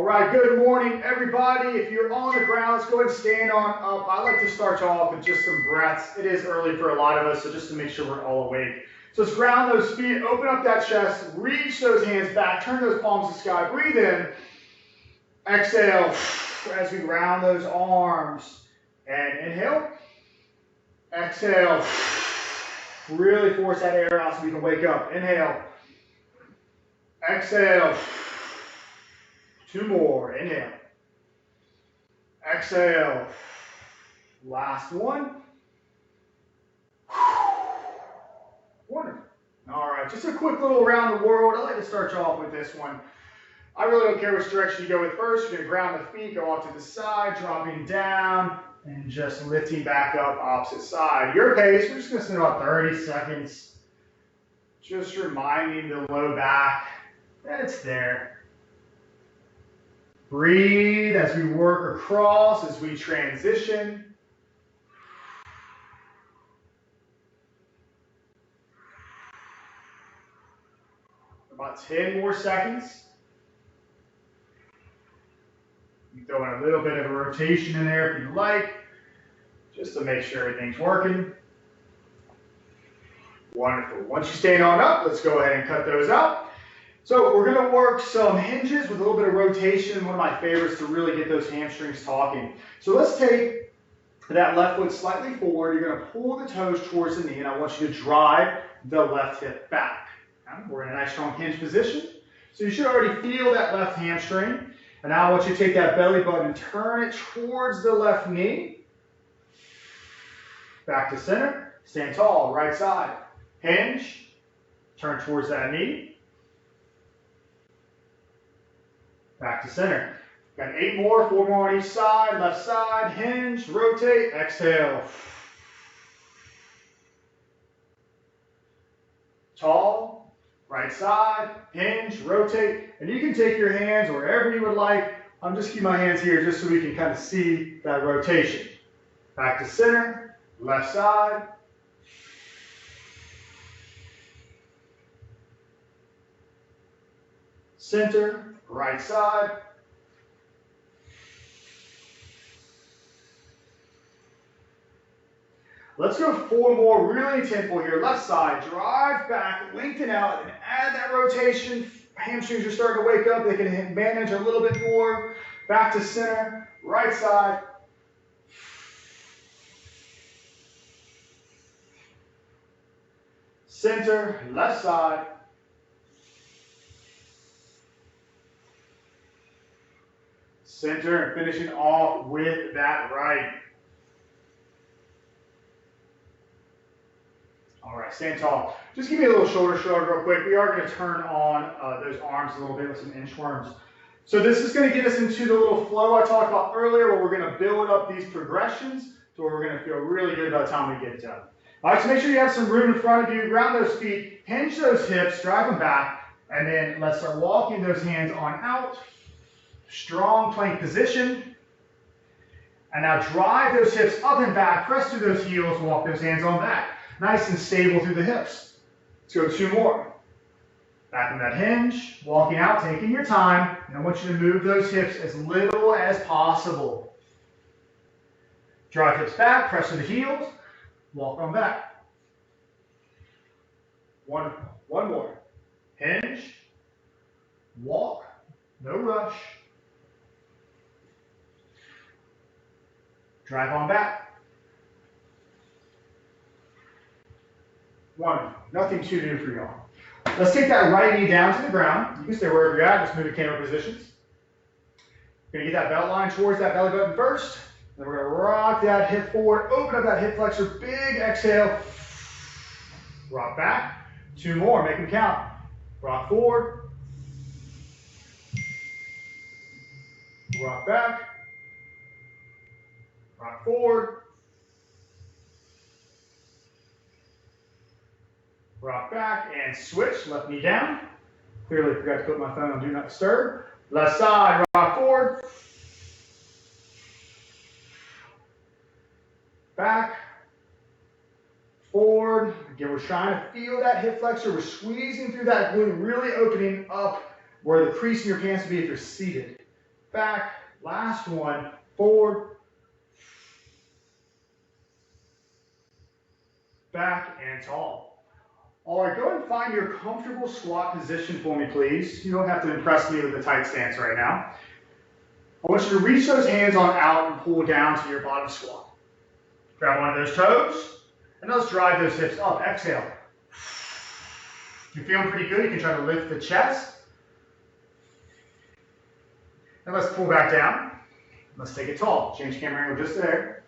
All right, good morning, everybody. If you're on the ground, let's go ahead and stand on up. I like to start you off with just some breaths. It is early for a lot of us, so just to make sure we're all awake. So let's ground those feet, open up that chest, reach those hands back, turn those palms to the sky, breathe in, exhale as we round those arms, and inhale, exhale, really force that air out so we can wake up. Inhale, exhale. Two more. Inhale. Exhale. Last one. Wonderful. All right, just a quick little around the world. I like to start you off with this one. I really don't care which direction you go with first. You're going to ground the feet, go off to the side, dropping down, and just lifting back up opposite side. Your pace, we're just going to spend about 30 seconds. Just reminding the low back that it's there. Breathe as we work across, as we transition. About 10 more seconds. You throw in a little bit of a rotation in there if you like, just to make sure everything's working. Wonderful. Once you stand on up, let's go ahead and cut those out. So we're going to work some hinges with a little bit of rotation, one of my favorites to really get those hamstrings talking. So let's take that left foot slightly forward. You're going to pull the toes towards the knee, and I want you to drive the left hip back. Okay? We're in a nice strong hinge position. So you should already feel that left hamstring. And now I want you to take that belly button, turn it towards the left knee. Back to center. Stand tall, right side. Hinge. Turn towards that knee. Back to center. Got 8 more, 4 more on each side, left side, hinge, rotate, exhale. Tall, right side, hinge, rotate, and you can take your hands wherever you would like. I'm just keeping my hands here just so we can kind of see that rotation. Back to center, left side. Center. Right side. Let's go 4 more, really tempo here. Left side, drive back, lengthen out, and add that rotation. Hamstrings are starting to wake up. They can manage a little bit more. Back to center, right side. Center, left side. Center, and finishing off with that right. All right, stand tall. Just give me a little shoulder shrug real quick. We are going to turn on those arms a little bit with some inchworms. So this is going to get us into the little flow I talked about earlier, where we're going to build up these progressions to where we're going to feel really good by the time we get done. All right, so make sure you have some room in front of you. Ground those feet, hinge those hips, drive them back, and then let's start walking those hands on out. Strong plank position. And now drive those hips up and back, press through those heels, walk those hands on back. Nice and stable through the hips. Let's go 2 more. Back in that hinge, walking out, taking your time, and I want you to move those hips as little as possible. Drive hips back, press through the heels, walk on back. Wonderful. 1 more. Hinge, walk, no rush. Drive on back. 1. Nothing too new for y'all. Let's take that right knee down to the ground. You can stay wherever you're at. Just move to camera positions. You're going to get that belt line towards that belly button first. Then we're going to rock that hip forward. Open up that hip flexor. Big exhale. Rock back. 2 more. Make them count. Rock forward. Rock back. Rock forward. Rock back and switch. Left knee down. Clearly forgot to put my phone on Do Not Disturb. Left side, rock forward. Back. Forward. Again, we're trying to feel that hip flexor. We're squeezing through that glute, really opening up where the crease in your pants would be if you're seated. back. Last one, forward, back, and tall. All right, go ahead and find your comfortable squat position for me, please. You don't have to impress me with a tight stance right now. I want you to reach those hands on out and pull down to your bottom squat. Grab one of those toes, and let's drive those hips up. Exhale. If you're feeling pretty good, you can try to lift the chest. And let's pull back down. Let's take it tall. Change camera angle just there.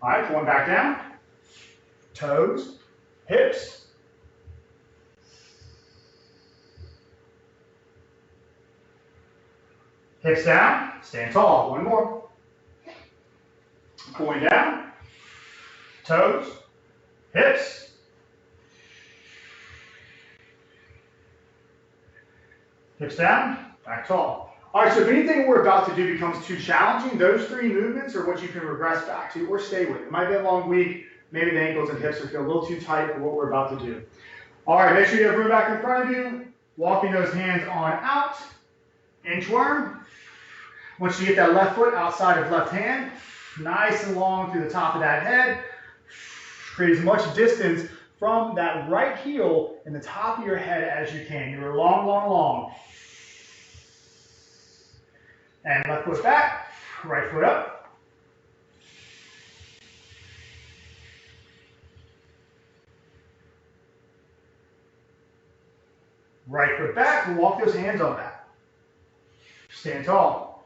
All right, pulling back down. Toes, hips. Hips down, stand tall. One more. Pulling down. Toes, hips. Hips down, back tall. All right, so if anything we're about to do becomes too challenging, those three movements are what you can regress back to or stay with. It might be a long week. Maybe the ankles and hips are feeling a little too tight for what we're about to do. All right, make sure you have room back in front of you. Walking those hands on out. Inchworm. Once you get that left foot outside of left hand, nice and long through the top of that head. Create as much distance from that right heel in the top of your head as you can. You're long, long, long. And left foot back, right foot up. Right foot back, we'll walk those hands on back. Stand tall.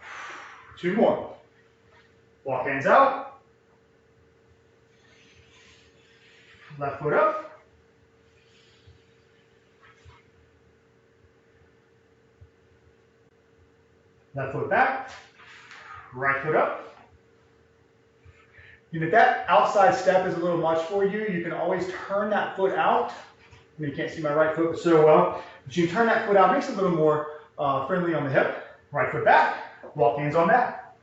Two more. Walk hands out. Left foot up. Left foot back, right foot up. And if that outside step is a little much for you, you can always turn that foot out. I mean, you can't see my right foot so well, but you can turn that foot out, makes it a little more friendly on the hip. Right foot back, walk hands on back.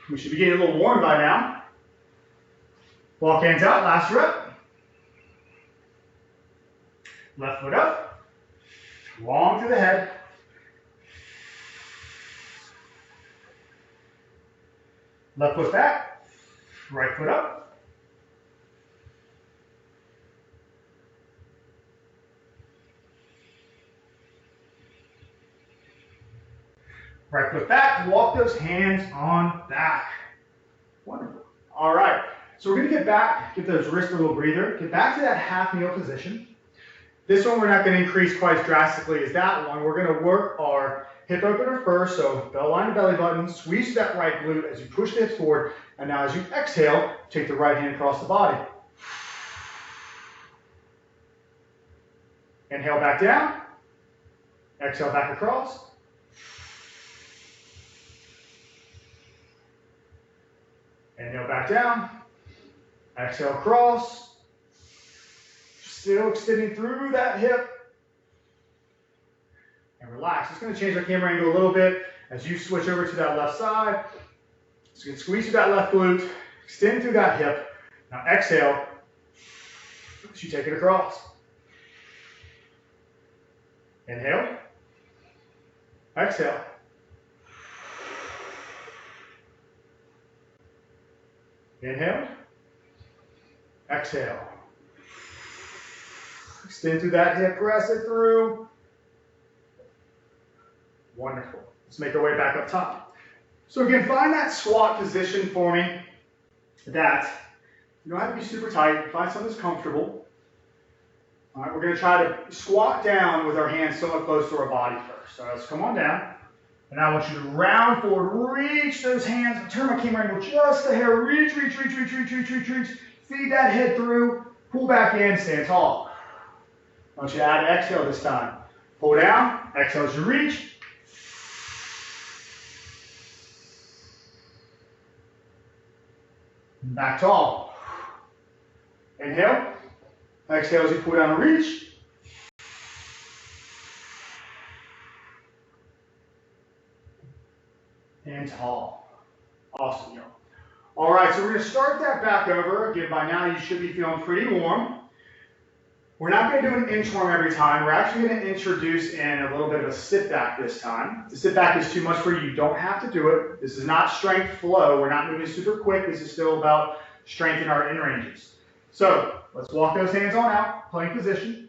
We should be getting a little warm by now. Walk hands out, last rep. Left foot up, long through the head. Left foot back, right foot up. Right foot back, walk those hands on back. Wonderful. All right, so we're gonna get back, get those wrists a little breather, get back to that half kneel position. This one we're not gonna increase quite as drastically as that one. We're gonna work our hip opener first, so bell line to belly button, squeeze that right glute as you push the hips forward, and now as you exhale, take the right hand across the body. Inhale back down, exhale back across. Inhale back down, exhale across. Still extending through that hip. And relax. It's going to change our camera angle a little bit as you switch over to that left side. So you can squeeze through that left glute, extend through that hip. Now exhale as you take it across. Inhale. Exhale. Inhale. Exhale. Extend through that hip, press it through. Wonderful. Let's make our way back up top. So again, find that squat position for me. You don't have to be super tight. Find something that's comfortable. All right, we're going to try to squat down with our hands somewhat close to our body first. So let's come on down. And I want you to round forward, reach those hands, turn my camera angle just a hair, reach, reach, reach, reach, reach, reach, reach, reach. Feed that head through, pull back in, stand tall. I want you to add an exhale this time. Pull down, exhale as you reach. Back tall. Inhale. Exhale as you pull down and reach. And tall. Awesome, y'all. All right, so we're going to start that back over. Again, by now you should be feeling pretty warm. We're not going to do an inchworm every time. We're actually going to introduce in a little bit of a sit back this time. The sit back is too much for you. You don't have to do it. This is not strength flow. We're not moving super quick. This is still about strengthening our in ranges. So let's walk those hands on out, plank position.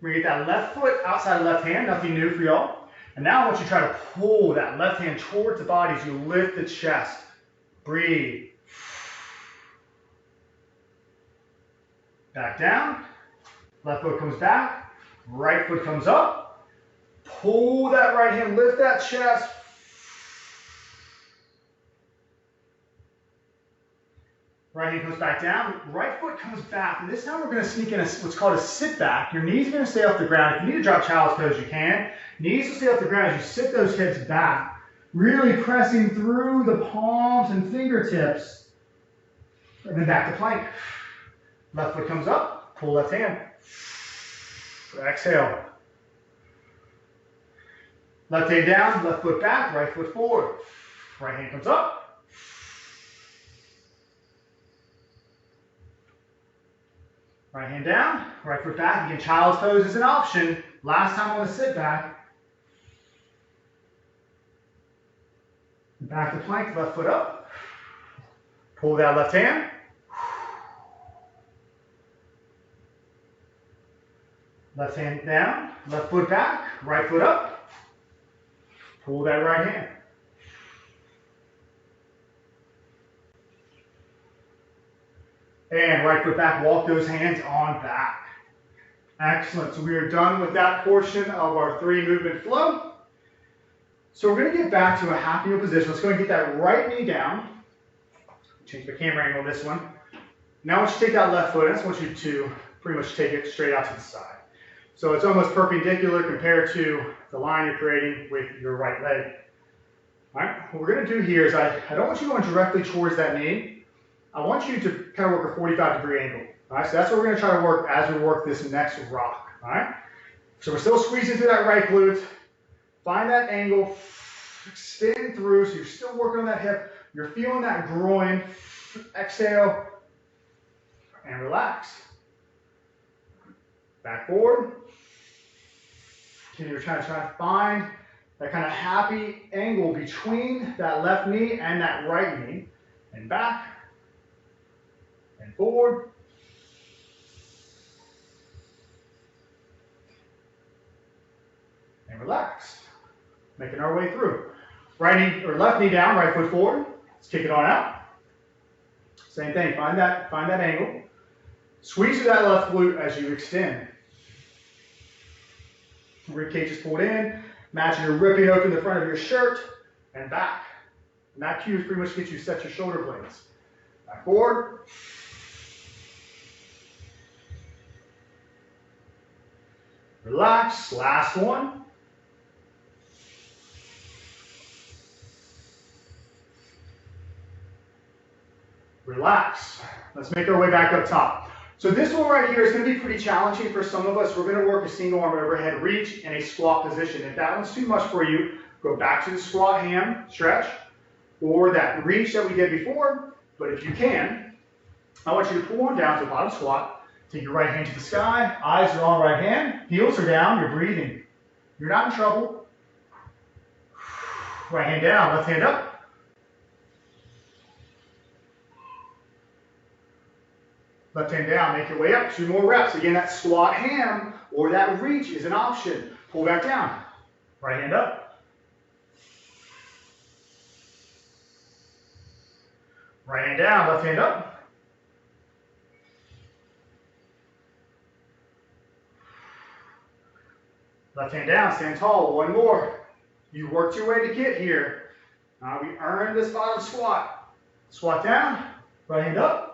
We're going to get that left foot outside of left hand, nothing new for y'all. And now I want you to try to pull that left hand towards the body as you lift the chest. Breathe. Back down. Left foot comes back. Right foot comes up. Pull that right hand, lift that chest. Right hand comes back down, right foot comes back, and this time we're going to sneak in what's called a sit back. Your knees are going to stay off the ground. If you need to drop child's pose, you can. Knees will stay off the ground as you sit those hips back, really pressing through the palms and fingertips, and then back to plank. Left foot comes up, pull left hand. Exhale. Left hand down, left foot back, right foot forward. Right hand comes up. Right hand down, right foot back. Again, child's pose is an option. Last time on the sit back. Back to plank, left foot up. Pull that left hand. Left hand down, left foot back, right foot up. Pull that right hand. And right foot back, walk those hands on back. Excellent. So we are done with that portion of our 3 movement flow. So we're going to get back to a half kneel position. Let's go and get that right knee down. Change the camera angle on this one. Now once you take that left foot, I just want you to pretty much take it straight out to the side. So it's almost perpendicular compared to the line you're creating with your right leg. All right, what we're going to do here is I don't want you going directly towards that knee. I want you to kind of work a 45-degree angle. All right, so that's what we're going to try to work as we work this next rock. All right, so we're still squeezing through that right glute. Find that angle, extend through, so you're still working on that hip. You're feeling that groin. Exhale and relax. Back forward. Continue to try to find that kind of happy angle between that left knee and that right knee. And back. And forward. And relax. Making our way through. Right knee or left knee down, right foot forward. Let's kick it on out. Same thing. Find that angle. Squeeze through that left glute as you extend. Rib cage is pulled in. Imagine you're ripping open the front of your shirt and back. And that cue pretty much gets you set your shoulder blades. Back forward. Relax. Last one. Relax. Let's make our way back up top. So this one right here is going to be pretty challenging for some of us. We're going to work a single arm overhead reach in a squat position. If that one's too much for you, go back to the squat ham stretch or that reach that we did before. But if you can, I want you to pull on down to the bottom squat. Take your right hand to the sky. Eyes are on right hand. Heels are down. You're breathing. You're not in trouble. Right hand down. Left hand up. Left hand down, make your way up, 2 more reps. Again, that squat ham or that reach is an option. Pull back down. Right hand up. Right hand down, left hand up. Left hand down, stand tall, 1 more. You worked your way to get here. Now we earned this bottom squat. Squat down, right hand up.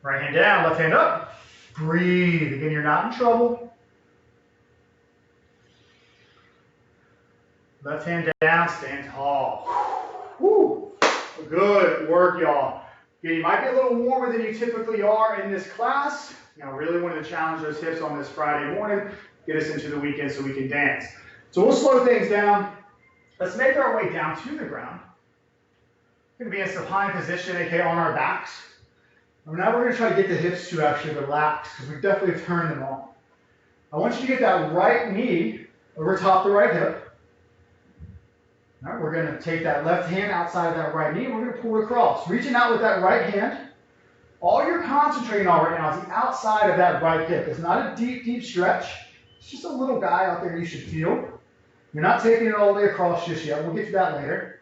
Right hand down, left hand up. Breathe. Again, you're not in trouble. Left hand down, stand tall. Woo. Good work, y'all. Again, you might be a little warmer than you typically are in this class. You know, really wanted to challenge those hips on this Friday morning, get us into the weekend so we can dance. So we'll slow things down. Let's make our way down to the ground. Going to be in supine position, aka on our backs. And now we're going to try to get the hips to actually relax because we've definitely turned them on. I want you to get that right knee over top the right hip. All right, we're going to take that left hand outside of that right knee and we're going to pull it across. Reaching out with that right hand. All you're concentrating on right now is the outside of that right hip. It's not a deep, deep stretch. It's just a little guy out there you should feel. You're not taking it all the way across just yet. We'll get to that later.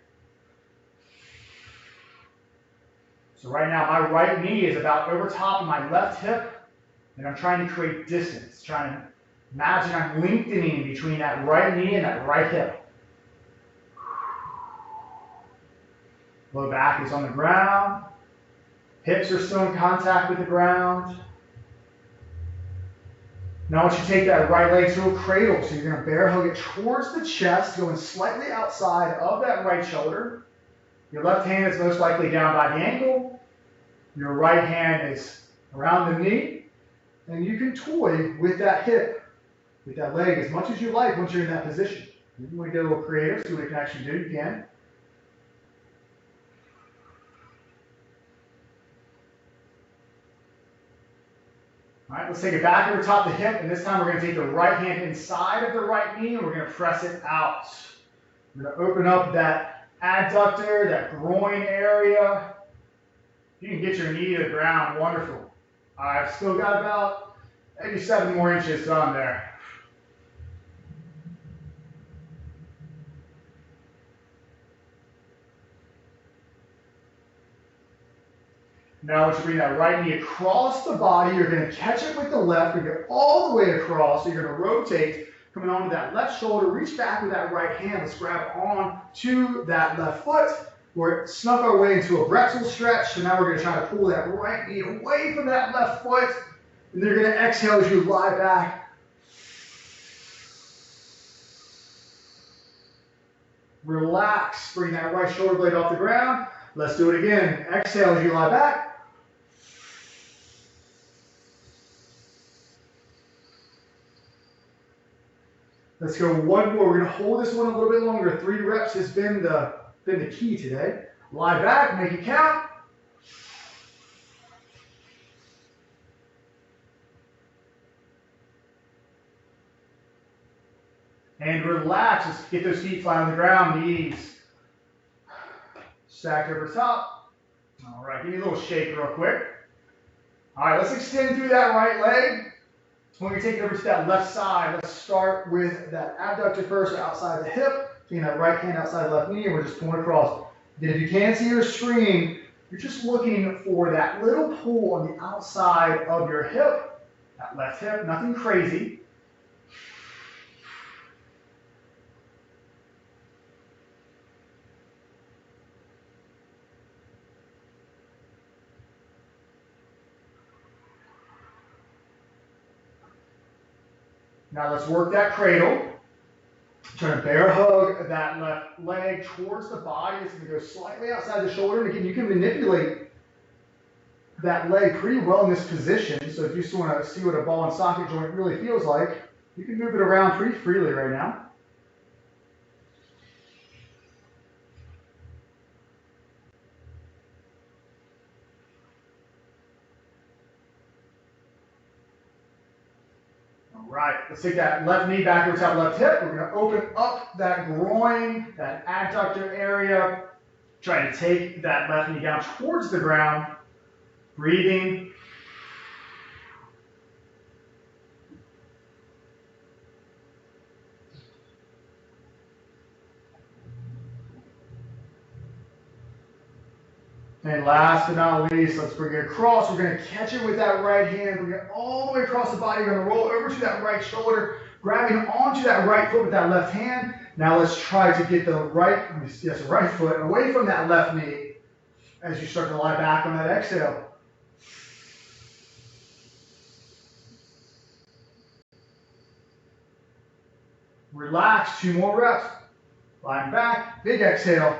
So right now, my right knee is about over top of my left hip, and I'm trying to create distance. Trying to imagine I'm lengthening between that right knee and that right hip. Low back is on the ground. Hips are still in contact with the ground. Now I want you to take that right leg to a cradle. So you're going to bear hug it towards the chest, going slightly outside of that right shoulder. Your left hand is most likely down by the ankle. Your right hand is around the knee. And you can toy with that hip, with that leg as much as you like once you're in that position. If you want to get a little creative, see what you can actually do, you can. All right, let's take it back over top of the hip, and this time we're going to take the right hand inside of the right knee, and we're going to press it out. We're going to open up that adductor, that groin area. You can get your knee to the ground, wonderful. I've still got about maybe 7 more inches on there. Now, once you bring that right knee across the body, you're going to catch it with the left and go all the way across. So you're going to rotate, coming onto that left shoulder, reach back with that right hand. Let's grab on to that left foot. We're snuck our way into a pretzel stretch. So now we're going to try to pull that right knee away from that left foot. And then you're going to exhale as you lie back. Relax. Bring that right shoulder blade off the ground. Let's do it again. Exhale as you lie back. Let's go one more. We're going to hold this one a little bit longer. 3 reps has been the key today. Lie back, make it count. And relax. Let's get those feet flat on the ground. Knees stacked over top. All right, give me a little shake real quick. All right, let's extend through that right leg. When we take it over to that left side, let's start with that abductor first, outside the hip, taking that right hand outside the left knee, and we're just pulling across. Then if you can't see your screen, you're just looking for that little pull on the outside of your hip, that left hip, nothing crazy. Now let's work that cradle. Trying to bear hug that left leg towards the body. It's going to go slightly outside the shoulder. And again, you can manipulate that leg pretty well in this position. So if you just want to see what a ball and socket joint really feels like, you can move it around pretty freely right now. All right, let's take that left knee back over top left hip. We're going to open up that groin, that adductor area. Trying to take that left knee down towards the ground. Breathing. And last but not least, let's bring it across. We're going to catch it with that right hand. Bring it all the way across the body. We're going to roll over to that right shoulder, grabbing onto that right foot with that left hand. Now let's try to get the right foot away from that left knee as you start to lie back on that exhale. Relax, 2 more reps. Lying back, big exhale.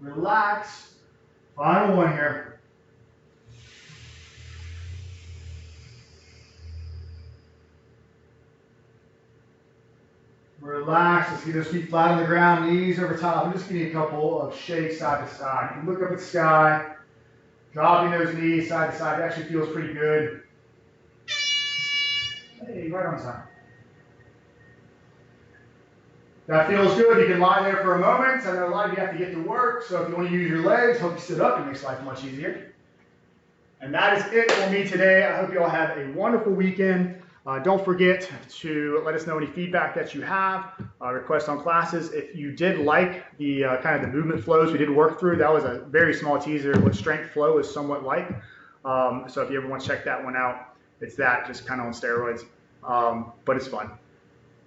Relax. Final one here. Relax. Let's get those feet flat on the ground, knees over top. I'm just giving you a couple of shakes side to side. You can look up at the sky, dropping those knees side to side. It actually feels pretty good. Hey, right on time. That feels good. You can lie there for a moment. I know a lot of you have to get to work, so if you want to use your legs, hope you sit up. It makes life much easier. And that is it for me today. I hope you all have a wonderful weekend. Don't forget to let us know any feedback that you have, requests on classes. If you did like the kind of the movement flows we did work through, that was a very small teaser what strength flow is somewhat like. So if you ever want to check that one out, it's that, just kind of on steroids, but it's fun.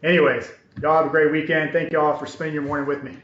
Anyways, y'all have a great weekend. Thank y'all for spending your morning with me.